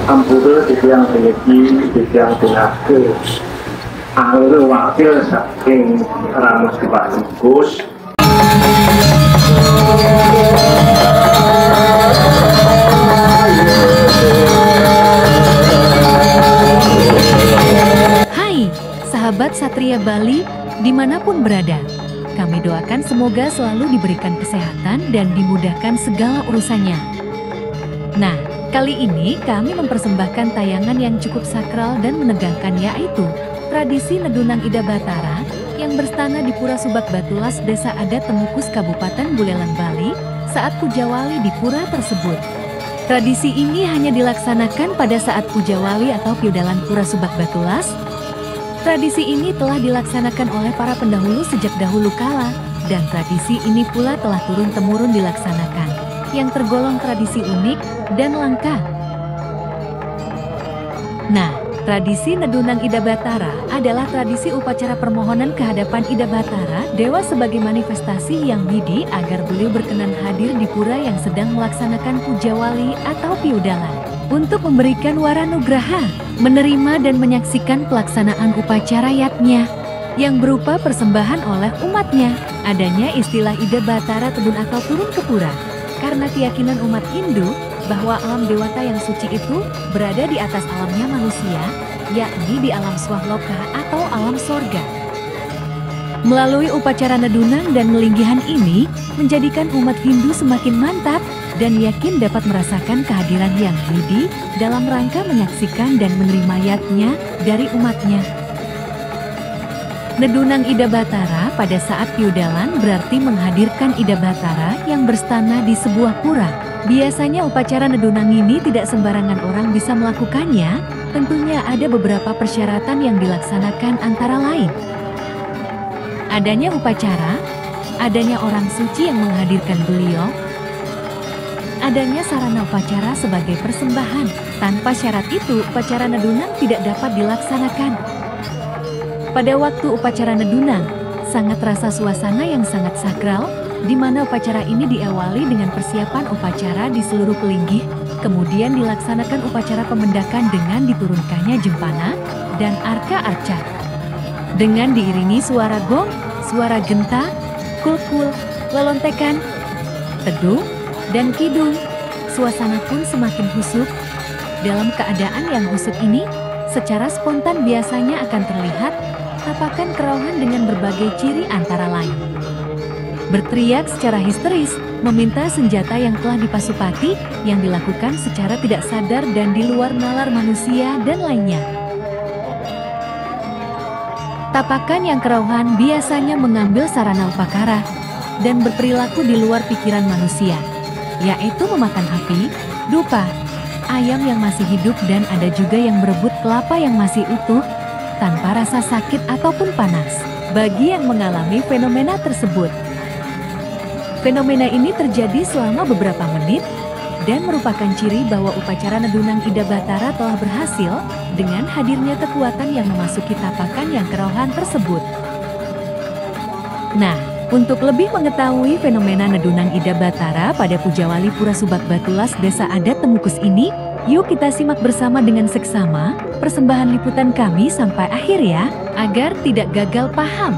Ampura yang memiliki yang tinake anggota wakil saking Ramus Kebatikus. Hai, sahabat Satria Bali dimanapun berada. Kami doakan semoga selalu diberikan kesehatan dan dimudahkan segala urusannya. Nah, kali ini kami mempersembahkan tayangan yang cukup sakral dan menegangkan, yaitu tradisi Nedunang Ida Batara yang berstana di Pura Subak Batulas, Desa Adat Temukus, Kabupaten Buleleng, Bali saat Puja Wali di pura tersebut. Tradisi ini hanya dilaksanakan pada saat Puja Wali atau Piudalan Pura Subak Batulas. Tradisi ini telah dilaksanakan oleh para pendahulu sejak dahulu kala, dan tradisi ini pula telah turun-temurun dilaksanakan, yang tergolong tradisi unik dan langka. Nah, tradisi Nedunang Ida Batara adalah tradisi upacara permohonan kehadapan Ida Batara, dewa sebagai manifestasi yang widi agar beliau berkenan hadir di pura yang sedang melaksanakan Puja Wali atau Piudalan, untuk memberikan waranugraha, menerima dan menyaksikan pelaksanaan upacara yatnya yang berupa persembahan oleh umatnya. Adanya istilah Ida Batara Tebun atau turun ke pura karena keyakinan umat Hindu bahwa alam dewata yang suci itu berada di atas alamnya manusia, yakni di alam Swahloka atau alam sorga. Melalui upacara nedunang dan melinggihan ini menjadikan umat Hindu semakin mantap dan yakin dapat merasakan kehadiran yang widi dalam rangka menyaksikan dan menerima yatnya dari umatnya. Nedunang Ida Batara pada saat Piudalan berarti menghadirkan Ida Batara yang berstana di sebuah pura. Biasanya upacara nedunang ini tidak sembarangan orang bisa melakukannya, tentunya ada beberapa persyaratan yang dilaksanakan antara lain adanya upacara, adanya orang suci yang menghadirkan beliau, adanya sarana upacara sebagai persembahan. Tanpa syarat itu, upacara nedunang tidak dapat dilaksanakan. Pada waktu upacara nedunang, sangat terasa suasana yang sangat sakral, di mana upacara ini diawali dengan persiapan upacara di seluruh pelinggih, kemudian dilaksanakan upacara pemendakan dengan diturunkannya jempana dan arca-arca. Dengan diiringi suara gong, suara genta, kulkul, lelontekan, teduh, dan kidung, suasana pun semakin husuk. Dalam keadaan yang husuk ini, secara spontan biasanya akan terlihat tapakan kerauhan dengan berbagai ciri antara lain berteriak secara histeris, meminta senjata yang telah dipasupati, yang dilakukan secara tidak sadar dan di luar nalar manusia dan lainnya. Tapakan yang kerauhan biasanya mengambil sarana upakara dan berperilaku di luar pikiran manusia, yaitu memakan api, dupa, ayam yang masih hidup, dan ada juga yang berebut kelapa yang masih utuh tanpa rasa sakit ataupun panas. Bagi yang mengalami fenomena tersebut, fenomena ini terjadi selama beberapa menit dan merupakan ciri bahwa upacara Nedunang Ida Batara telah berhasil dengan hadirnya kekuatan yang memasuki tapakan yang kerauhan tersebut. Nah, untuk lebih mengetahui fenomena Nedunang Ida Batara pada Puja Wali Pura Subak Batulas, Desa Adat Temukus ini, yuk kita simak bersama dengan seksama persembahan liputan kami sampai akhir ya, agar tidak gagal paham.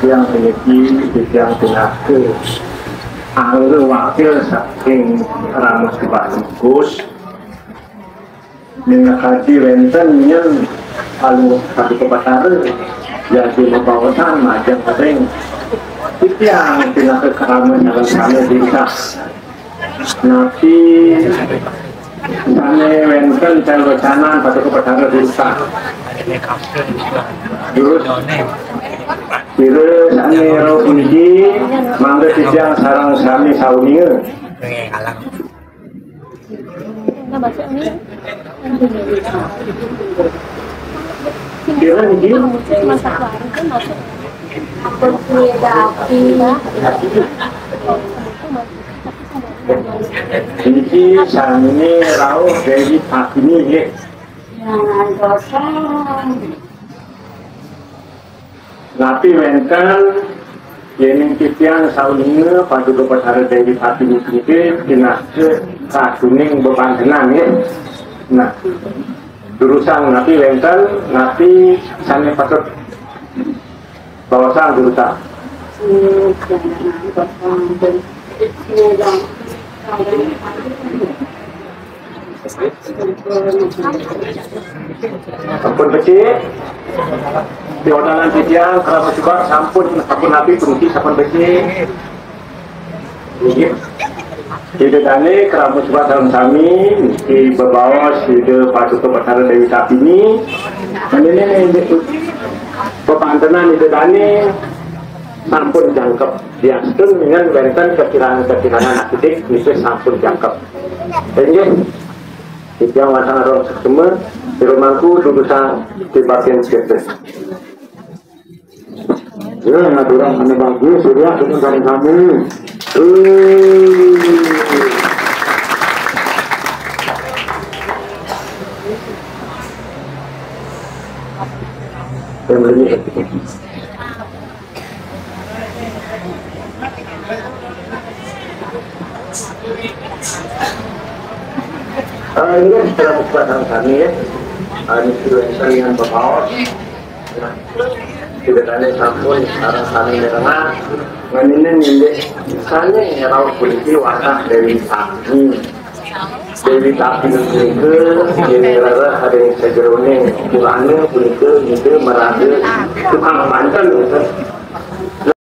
yang memiliki yang tinake anggur wakil saking Ramus Bagus dengan haji wenten yang paling satu kebatara yang dibawakan macam penting itu yang tinake keramas dalam kami bisa nanti kami wenten saya wacana satu kebatara bisa terus Bila sani roh kunci, mangga sisiang sarang sami sauninga. Bila ni kunci sani roh dari pakini ye. Napi wenten yening titian saulinge pada kepada dari hati kita dinase kaduning bebantenan ya. Nah, jurusan napi wenten napi sane patut bawasan jurusan. Ampun becik di odalan titian kalau juga sampun ampun nabi berhenti sampun becik ini tidak ada kerabat juga dalam kami di bawah di pasukan pertahanan Dewi Sapini ini pepantenan itu dani sampun jangkep diatur dengan benten kekiraan anak didik itu sampun jangkep dan yang masalah roh semua di rumahku lulusan di bagian situ. Ya, natural mana bagus, sudah dengan kami. Ini setelah kesempatan kami ya, ini sudah dengan pembawa, tidak ada sampun sekarang kami merengah, mengingat milik misalnya yang rawat polisi wadah Dewi Tapi itu generara ada yang sejerone, kurangnya polisi itu merasa tukang mantan gitu.